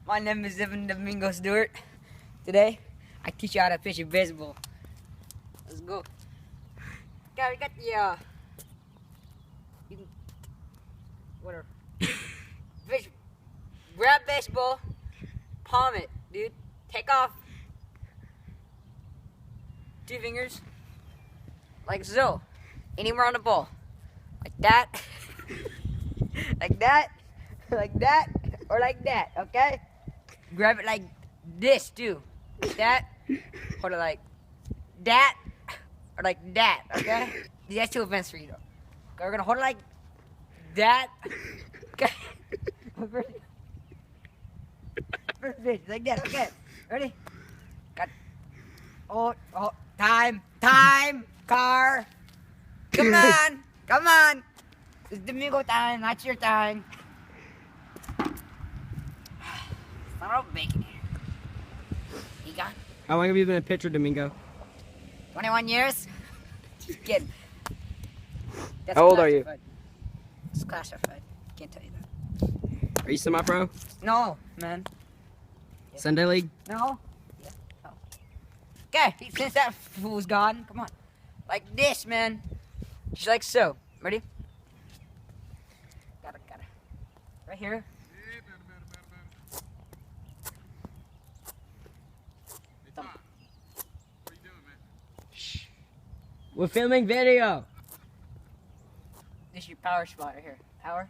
My name is Evan Domingo Stewart. Today, I teach you how to pitch a baseball. Let's go. Okay, we got the whatever. Fish, grab baseball, palm it, dude. Take off 2 fingers, like so. Anywhere on the ball, like that, like that, like that, or like that. Okay. Grab it like this too, like that, or like that, or like that. Okay. That's too advanced for you though. Okay, we're gonna hold it like that. Okay. First pitch, like that. Okay. Ready? Got. Oh, time, car. Come on, come on. It's Domingo time, not your time. Start out bacon here. You got How long have you been a pitcher, Domingo? 21 years? Just kidding. That's How old are you? classified. It's classified. Can't tell you that. Are you semi-pro? No, man. Sunday League? No? Yeah. No. Okay, since that fool's gone, come on. Like this, man. Just like so. Ready? Got it. Right here. We're filming video. This is your power spot right here. Power.